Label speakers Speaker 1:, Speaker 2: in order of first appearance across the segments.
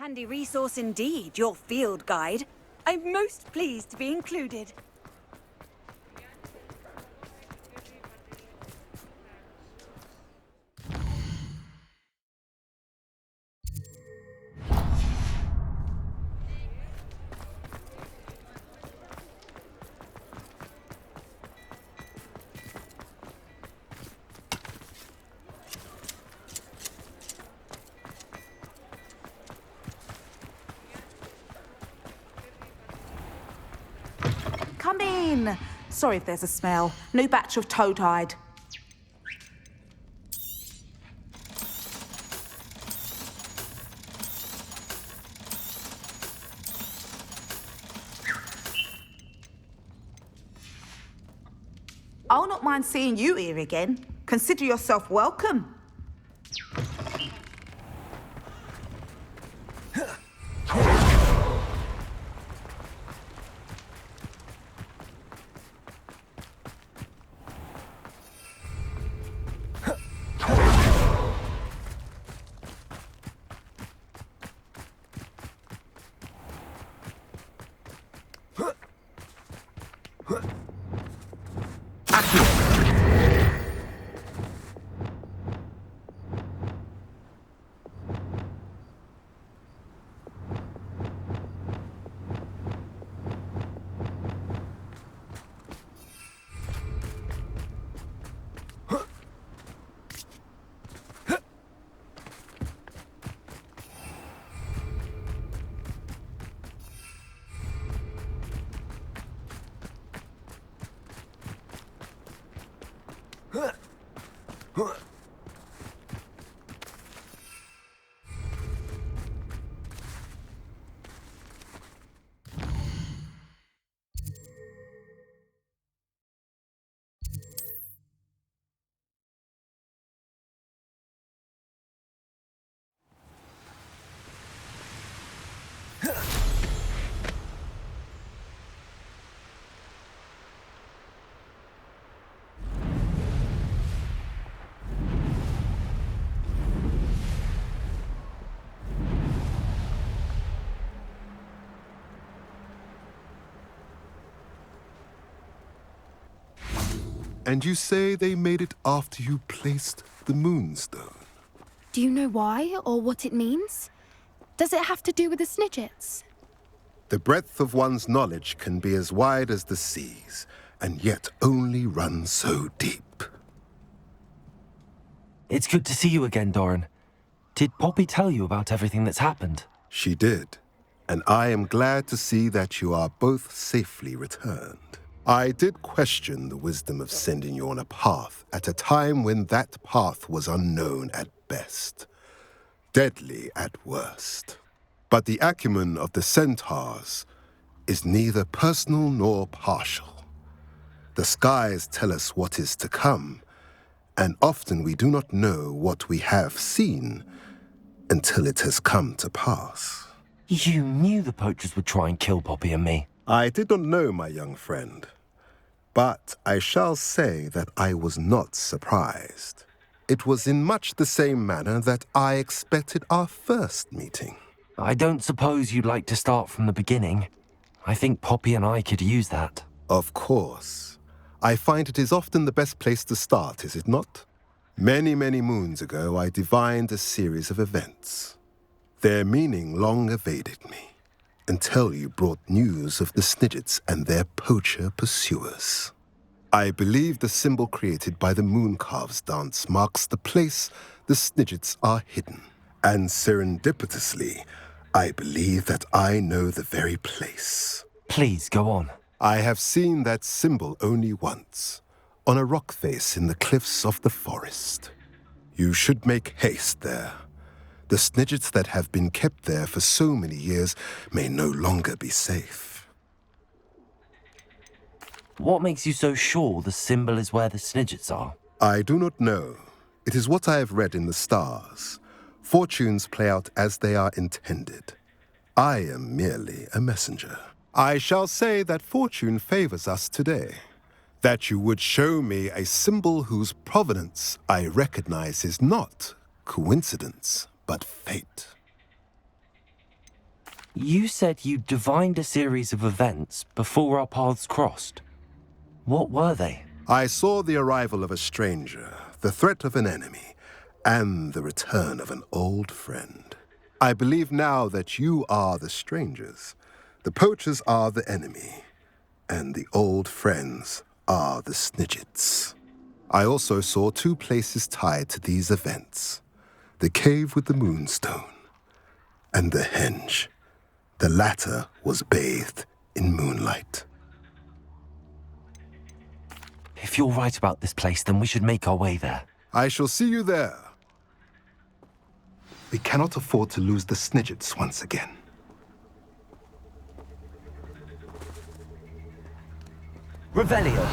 Speaker 1: Handy resource indeed, your field guide. I'm most pleased to be included.
Speaker 2: Come in. Sorry if there's a smell. New batch of toad-hide. I'll not mind seeing you here again. Consider yourself welcome.
Speaker 3: And you say they made it after you placed the moonstone?
Speaker 4: Do you know why or what it means? Does it have to do with the Snidgets?
Speaker 3: The breadth of one's knowledge can be as wide as the seas, and yet only run so deep.
Speaker 5: It's good to see you again, Doran. Did Poppy tell you about everything that's happened?
Speaker 3: She did, and I am glad to see that you are both safely returned. I did question the wisdom of sending you on a path at a time when that path was unknown at best, deadly at worst. But the acumen of the centaurs is neither personal nor partial. The skies tell us what is to come, and often we do not know what we have seen until it has come to pass.
Speaker 5: You knew the poachers would try and kill Poppy and me.
Speaker 3: I did not know, my young friend, but I shall say that I was not surprised. It was in much the same manner that I expected our first meeting.
Speaker 5: I don't suppose you'd like to start from the beginning. I think Poppy and I could use that.
Speaker 3: Of course. I find it is often the best place to start, is it not? Many, many moons ago, I divined a series of events. Their meaning long evaded me, until you brought news of the Snidgets and their poacher pursuers. I believe the symbol created by the Mooncalves dance marks the place the Snidgets are hidden. And serendipitously, I believe that I know the very place.
Speaker 5: Please, go on.
Speaker 3: I have seen that symbol only once, on a rock face in the cliffs of the forest. You should make haste there. The Snidgets that have been kept there for so many years may no longer be safe.
Speaker 5: What makes you so sure the symbol is where the Snidgets are?
Speaker 3: I do not know. It is what I have read in the stars. Fortunes play out as they are intended. I am merely a messenger. I shall say that fortune favors us today. That you would show me a symbol whose provenance I recognize is not coincidence, but fate.
Speaker 5: You said you divined a series of events before our paths crossed. What were they?
Speaker 3: I saw the arrival of a stranger, the threat of an enemy, and the return of an old friend. I believe now that you are the strangers, the poachers are the enemy, and the old friends are the Snidgets. I also saw two places tied to these events: the cave with the moonstone and the henge. The latter was bathed in moonlight.
Speaker 5: If you're right about this place, then we should make our way there.
Speaker 3: I shall see you there. We cannot afford to lose the Snidgets once again.
Speaker 5: Revelio.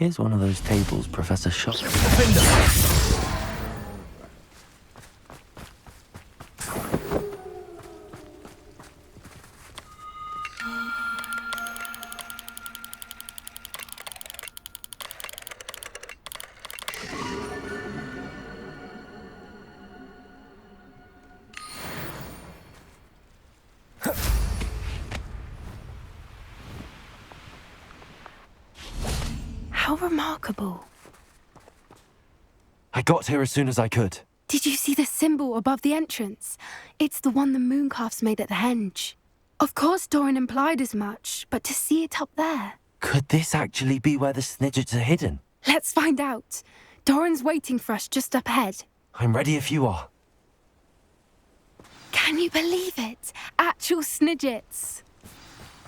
Speaker 5: Here's one of those tables Professor shot.
Speaker 4: How remarkable.
Speaker 5: I got here as soon as I could.
Speaker 4: Did you see the symbol above the entrance? It's the one the mooncalfs made at the henge. Of course Doran implied as much, but to see it up there...
Speaker 5: Could this actually be where the Snidgets are hidden?
Speaker 4: Let's find out. Doran's waiting for us just up ahead.
Speaker 5: I'm ready if you are.
Speaker 4: Can you believe it? Actual snidgets.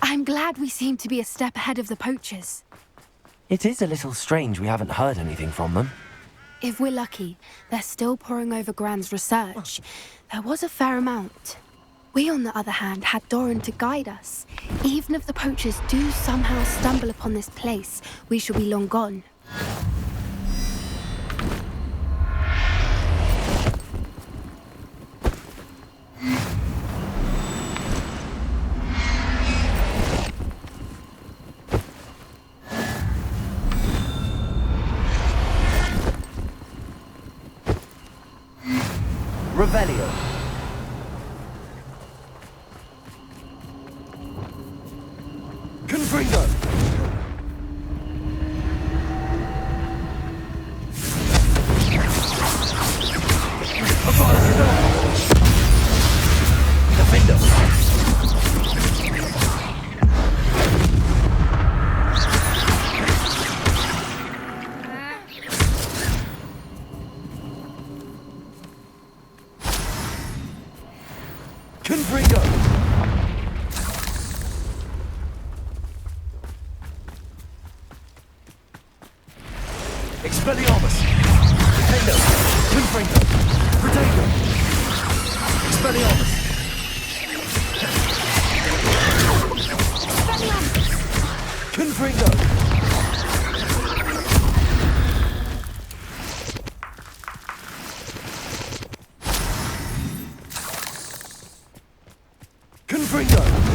Speaker 4: I'm glad we seem to be a step ahead of the poachers.
Speaker 5: It is a little strange we haven't heard anything from them.
Speaker 4: If we're lucky, they're still poring over Gran's research. There was a fair amount. We, on the other hand, had Doran to guide us. Even if the poachers do somehow stumble upon this place, we shall be long gone.
Speaker 5: Revelio. Confringo. Defender. Confringo. Expelliarmus! Defendo! Confringo! Protego! Expelliarmus! Confringo! Confringo!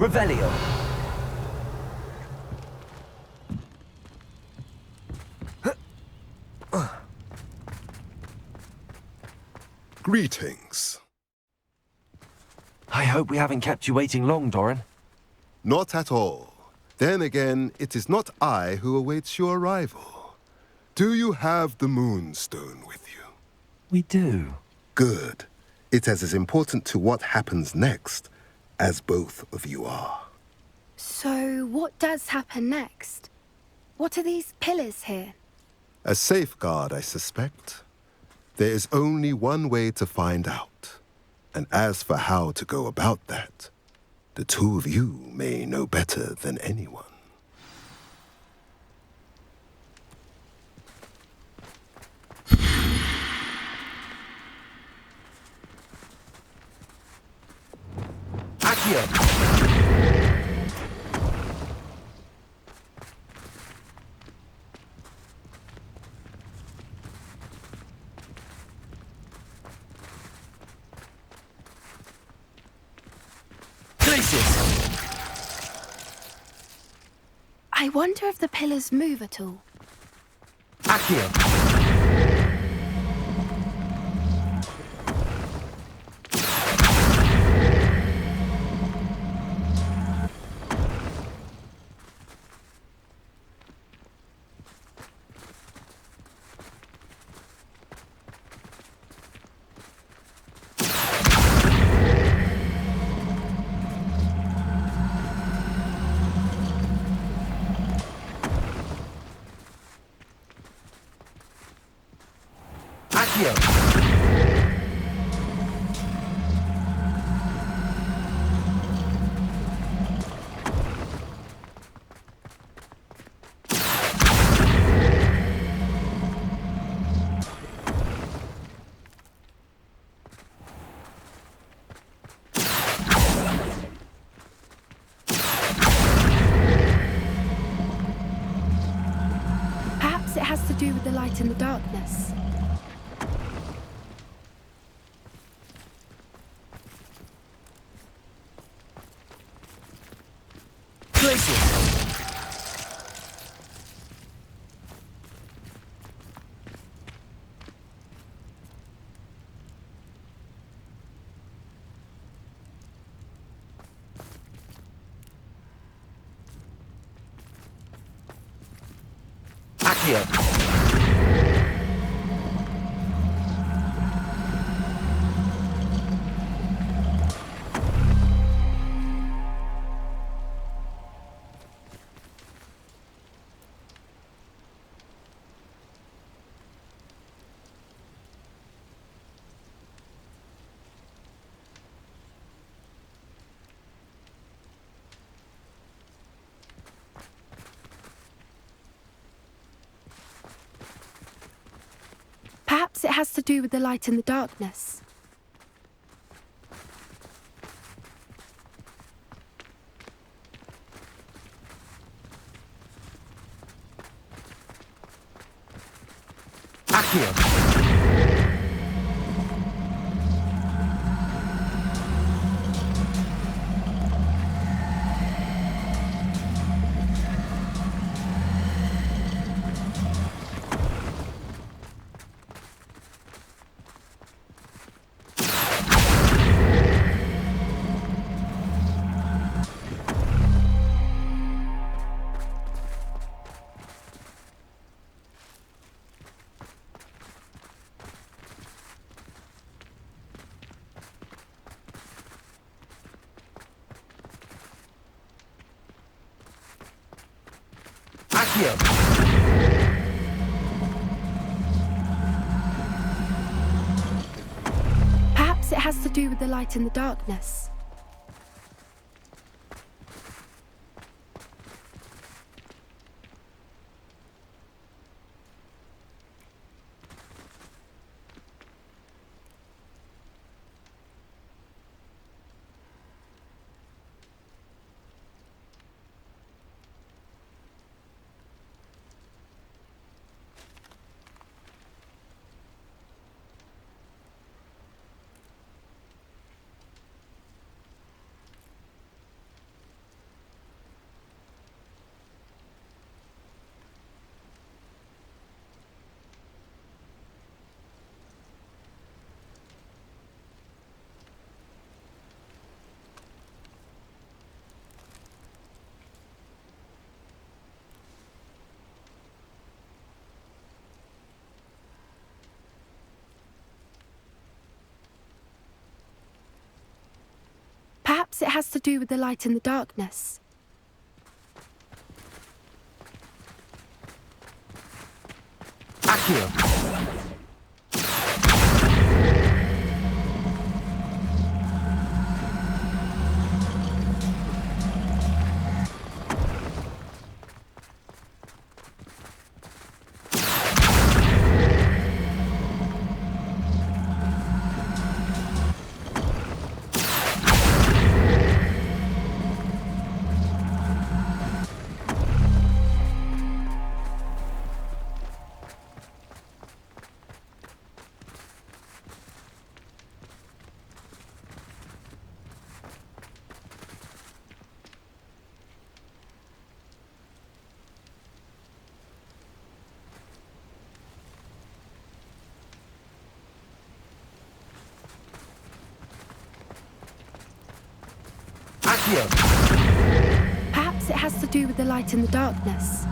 Speaker 5: Revelio.
Speaker 3: Greetings.
Speaker 5: I hope we haven't kept you waiting long, Doran.
Speaker 3: Not at all. Then again, it is not I who awaits your arrival. Do you have the Moonstone with you?
Speaker 5: We do.
Speaker 3: Good. It is as important to what happens next as both of you are.
Speaker 4: So, what does happen next? What are these pillars here?
Speaker 3: A safeguard, I suspect. There is only one way to find out. And as for how to go about that, the two of you may know better than anyone.
Speaker 5: Accio!
Speaker 4: I wonder if the pillars move at all.
Speaker 5: Accio! Accio!
Speaker 4: Perhaps it has to do with the light in the darkness.
Speaker 5: Glacius! Accio!
Speaker 4: Perhaps it has to do with the light in the darkness.
Speaker 5: Accio! Accio!
Speaker 4: Perhaps it has to do with the light in the darkness. Perhaps it has to do with the light in the darkness.
Speaker 5: Accio! Accio!
Speaker 4: Perhaps it has to do with the light in the darkness.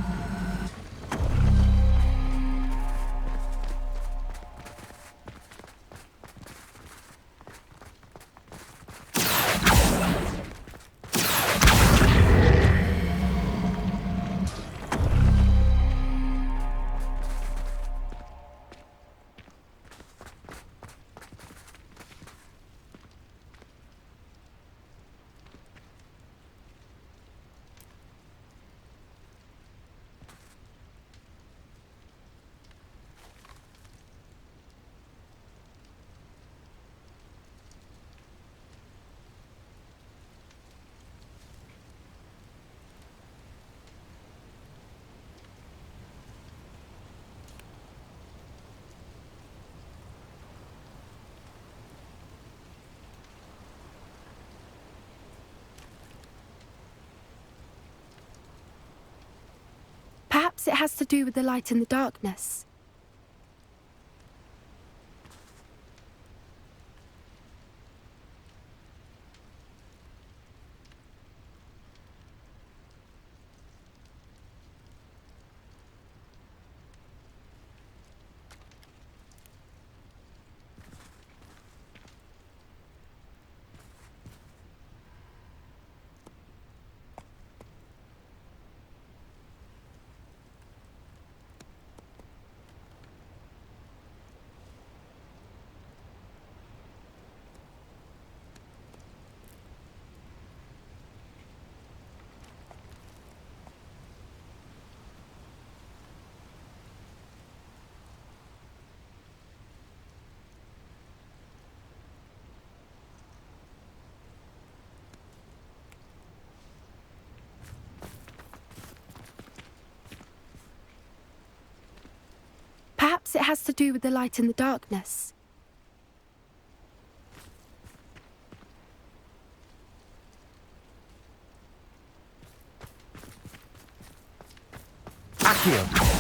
Speaker 4: Perhaps it has to do with the light in the darkness. Perhaps it has to do with the light in the darkness.
Speaker 5: Accio!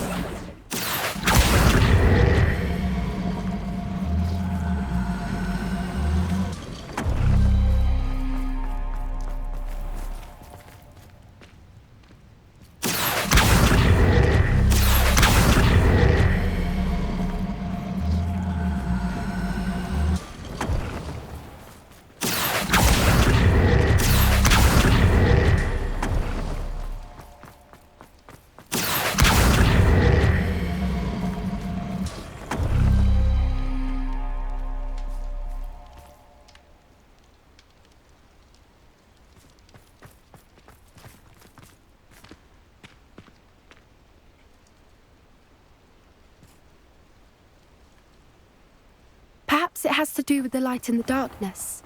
Speaker 4: Perhaps it has to do with the light in the darkness.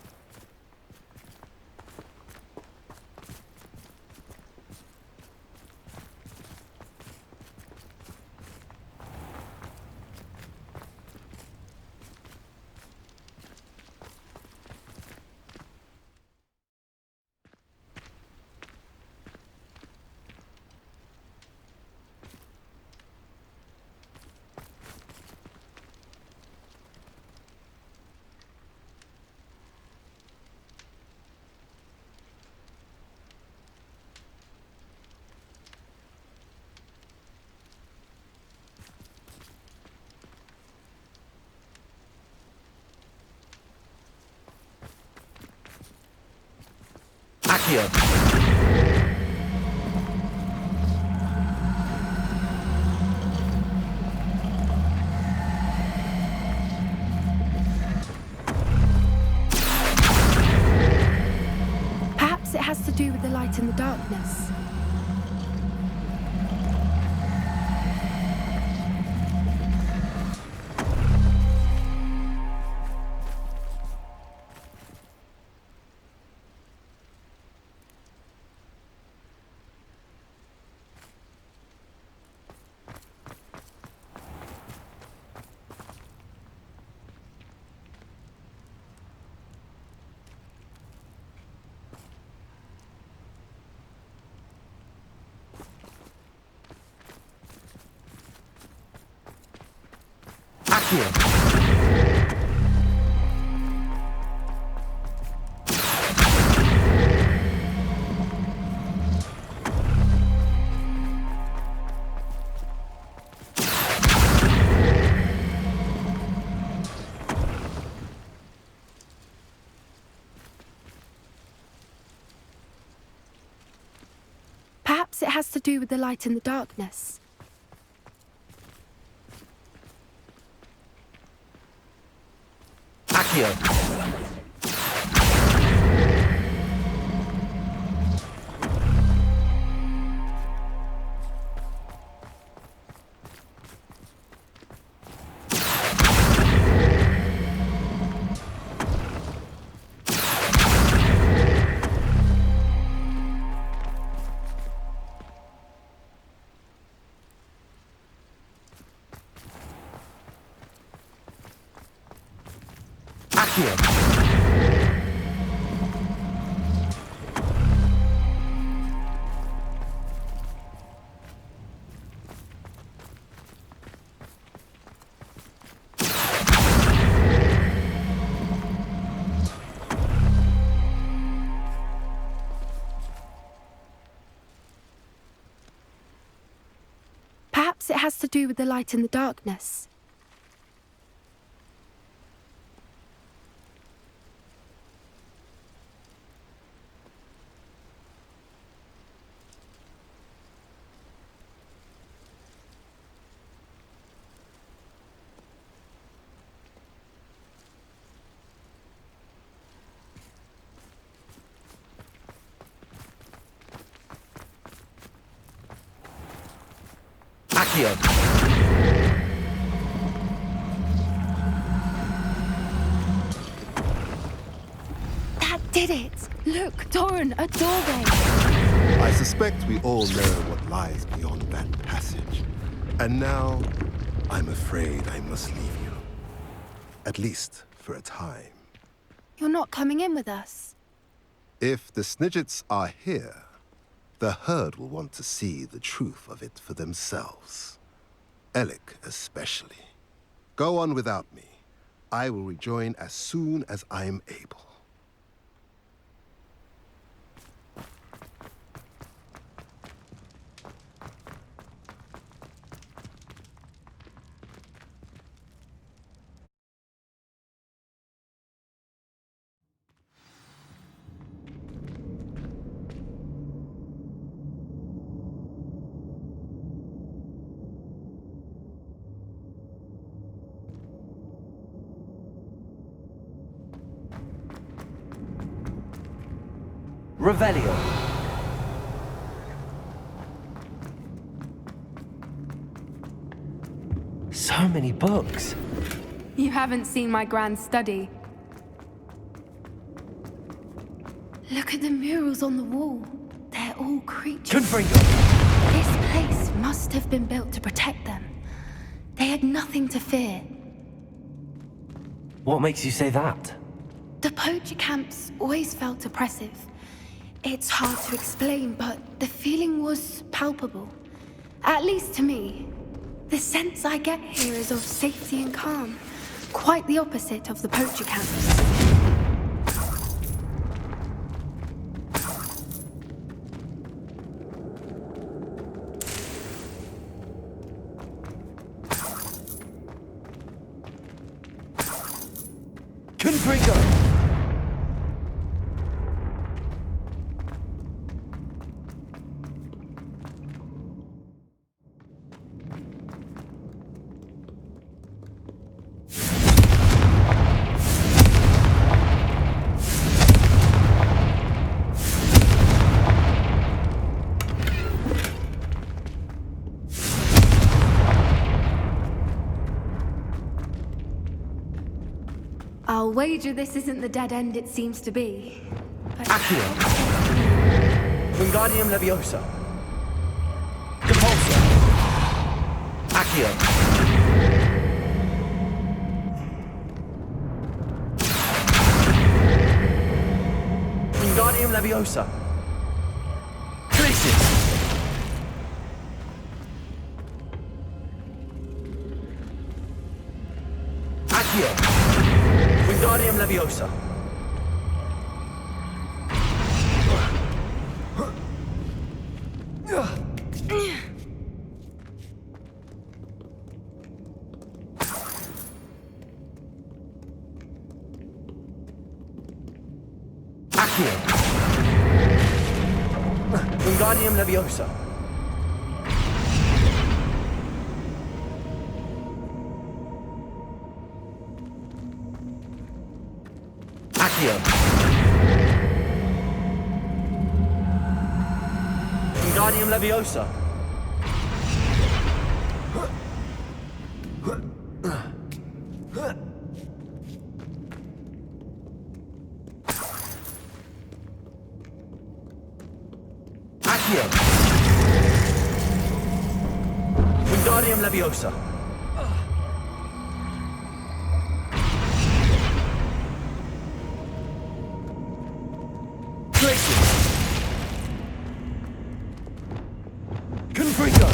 Speaker 5: Accio!
Speaker 4: Perhaps it has to do with the light in the darkness.
Speaker 5: Accio!
Speaker 4: Perhaps it has to do with the light and the darkness.
Speaker 5: Accio! Accio!
Speaker 4: Perhaps it has to do with the light and the darkness.
Speaker 5: Accio!
Speaker 4: That did it! Look, Doran, a doorway!
Speaker 3: I suspect we all know what lies beyond that passage. And now, I'm afraid I must leave you. At least for a time.
Speaker 4: You're not coming in with us.
Speaker 3: If the Snidgets are here, the herd will want to see the truth of it for themselves. Alec especially. Go on without me. I will rejoin as soon as I'm able.
Speaker 5: Revelio! So many books.
Speaker 4: You haven't seen my grand study. Look at the murals on the wall. They're all creatures.
Speaker 5: Confringo!
Speaker 4: This place must have been built to protect them. They had nothing to fear.
Speaker 5: What makes you say that?
Speaker 4: The poacher camps always felt oppressive. It's hard to explain, but the feeling was palpable. At least to me. The sense I get here is of safety and calm. Quite the opposite of the poacher camps.
Speaker 5: Confringo!
Speaker 4: I'll wager this isn't the dead end it seems to be. But
Speaker 5: Accio! Wingardium Leviosa! Compulso! Accio! Wingardium Leviosa! Crisis! Accio! Wingardium Leviosa! Accio! Wingardium Leviosa! Wingardium Leviosa. Accio. Wingardium Leviosa. Tracy. Confringo.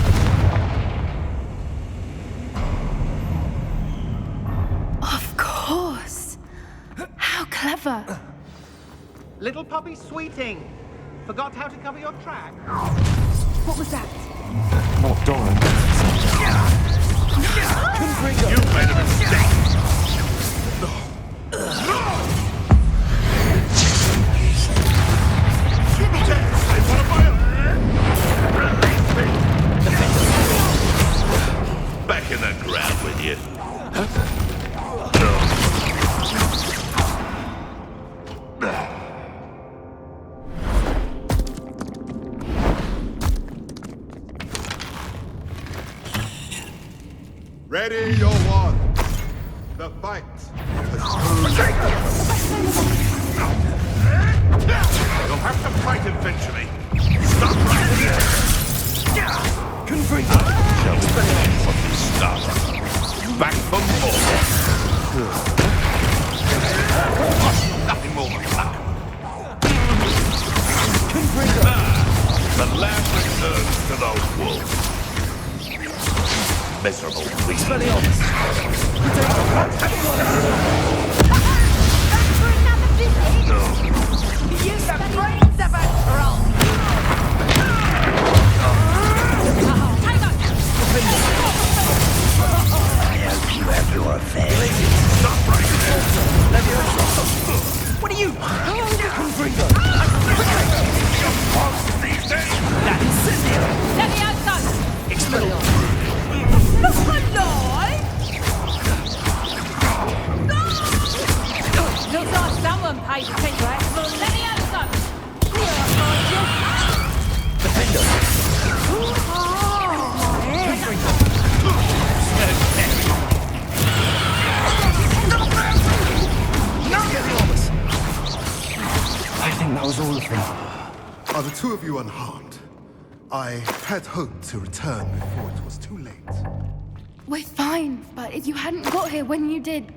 Speaker 4: Of course. How clever.
Speaker 6: Little puppy sweeting. Forgot how to cover your track?
Speaker 2: What was that?
Speaker 5: Not Doran. Confringo.
Speaker 7: You made a mistake! They want to buy Release me! Back in the ground with you.
Speaker 3: Ready your wands. The fight has
Speaker 7: You'll have to fight eventually. Stop right here!
Speaker 5: Confringo.
Speaker 7: Shall we from the start? Back for more. Nothing more than luck.
Speaker 5: Confringo.
Speaker 7: The land returns to those wolves. Miserable beast.
Speaker 5: Expelliarmus.
Speaker 1: Use the brains of a troll!
Speaker 7: You have your affair. Stop right there!
Speaker 5: What are you? Confringo.
Speaker 7: Monsters these days!
Speaker 5: That incendio.
Speaker 1: Leviosa!
Speaker 5: Expelliarmus.
Speaker 1: Not alive! Looks like someone paid attention to Leviosa!
Speaker 5: Defendo. Expelliarmus. I think that was all of them.
Speaker 3: Are the two of you unharmed? I had hoped to return before it was too late.
Speaker 4: We're fine, but if you hadn't got here when you did,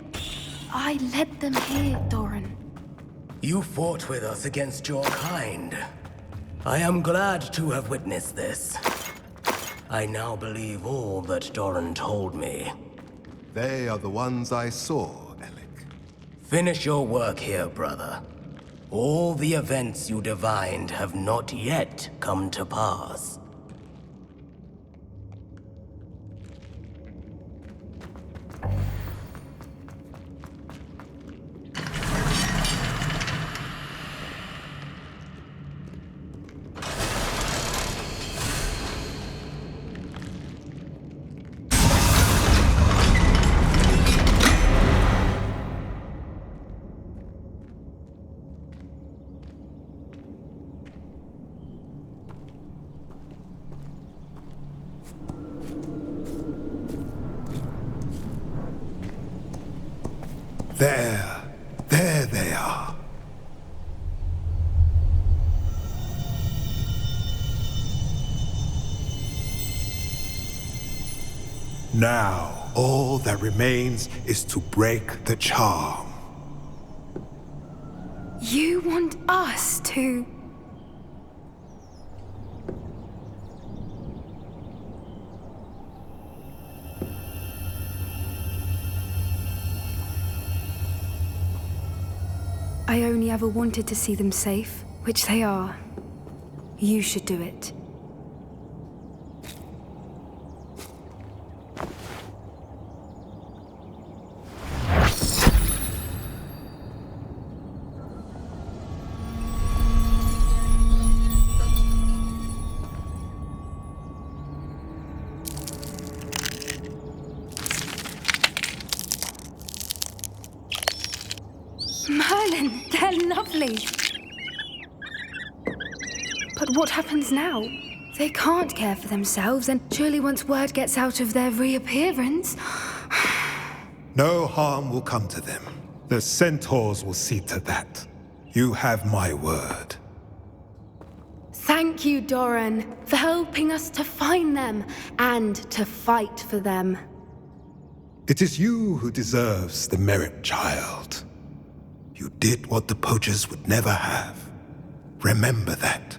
Speaker 4: I led them here, Doran.
Speaker 8: You fought with us against your kind. I am glad to have witnessed this. I now believe all that Doran told me.
Speaker 3: They are the ones I saw, Alec.
Speaker 8: Finish your work here, brother. All the events you divined have not yet come to pass.
Speaker 3: There they are. Now, all that remains is to break the charm.
Speaker 4: You want us to... I only ever wanted to see them safe, which they are. You should do it. Merlin, they're lovely. But what happens now? They can't care for themselves, and surely once word gets out of their reappearance...
Speaker 9: No harm will come to them. The centaurs will see to that. You have my word.
Speaker 4: Thank you, Doran, for helping us to find them and to fight for them.
Speaker 9: It is you who deserves the merit, child. You did what the poachers would never have. Remember that.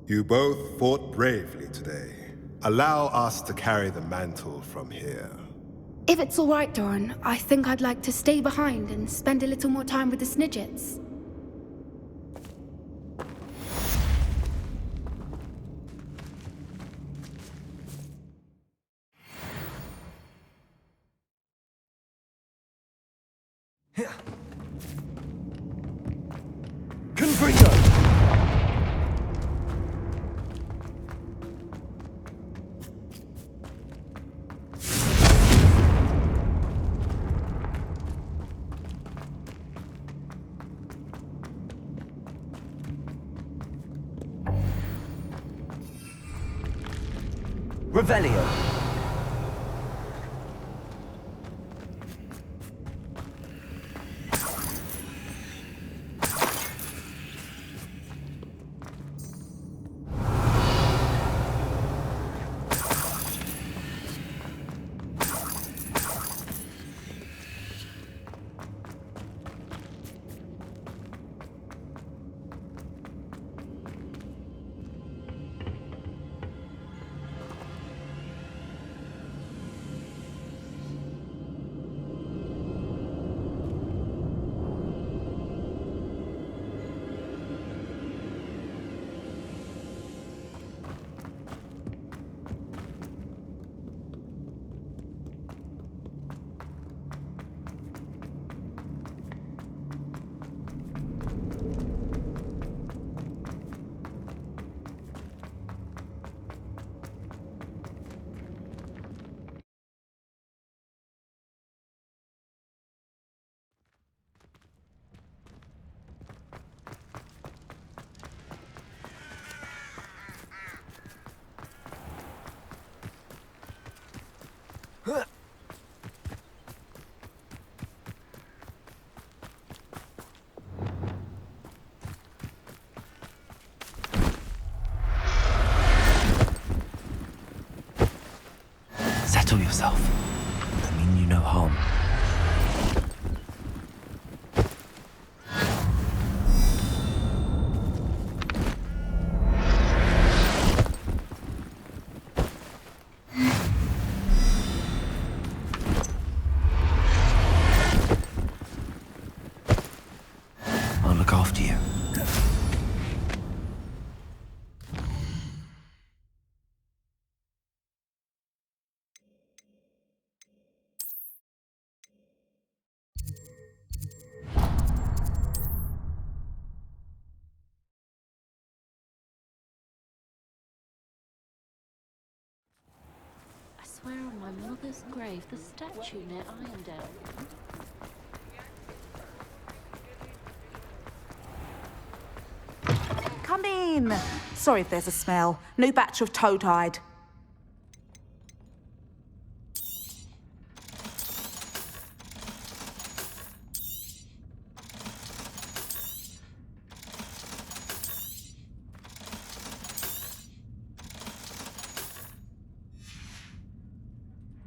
Speaker 3: You both fought bravely today. Allow us to carry the mantle from here.
Speaker 4: If it's all right, Doran, I think I'd like to stay behind and spend a little more time with the Snidgets.
Speaker 5: Confringo! Revelio. Settle yourself. I mean you no harm. I'll look after you.
Speaker 10: I swear on my mother's grave, the statue near Irondale.
Speaker 2: Come in. Sorry if there's a smell. New batch of toad-hide.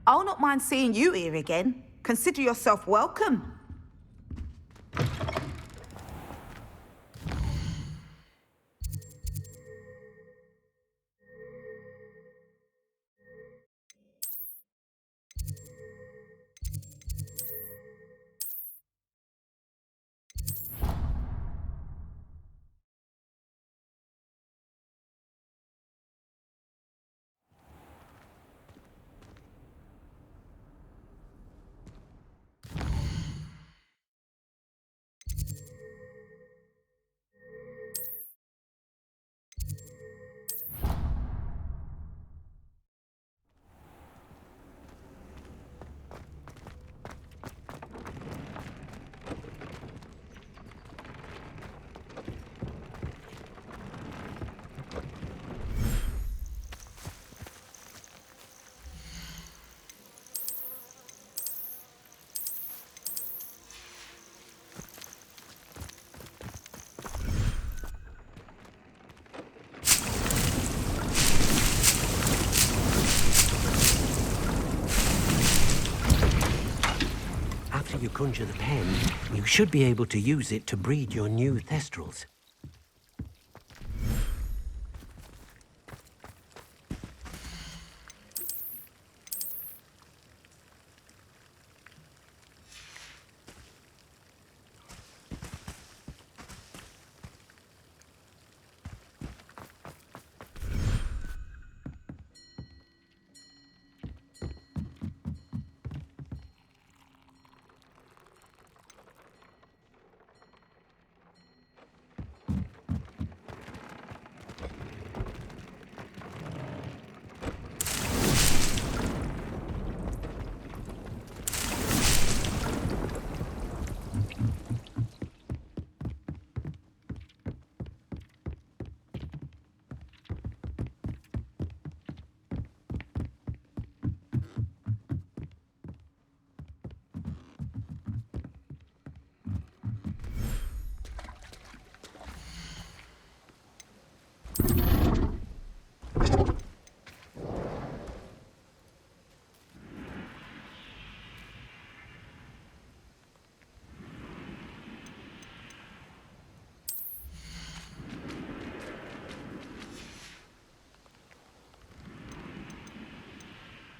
Speaker 2: I'll not mind seeing you here again. Consider yourself welcome.
Speaker 11: conjure the pen, you should be able to use it to breed your new thestrals.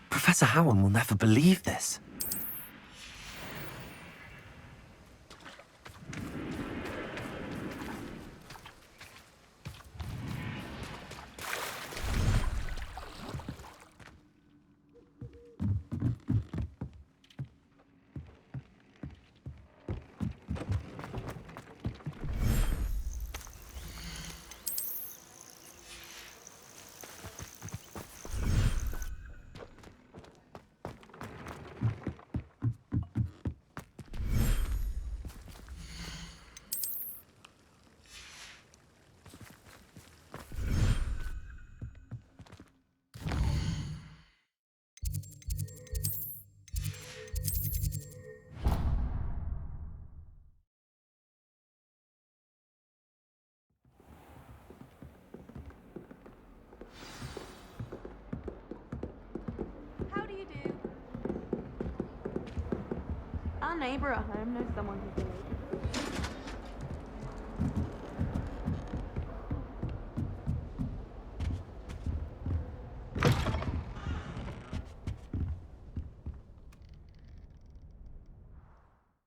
Speaker 5: Professor Howard will never believe this.
Speaker 12: How do you do? Our neighbour at home knows someone who's related.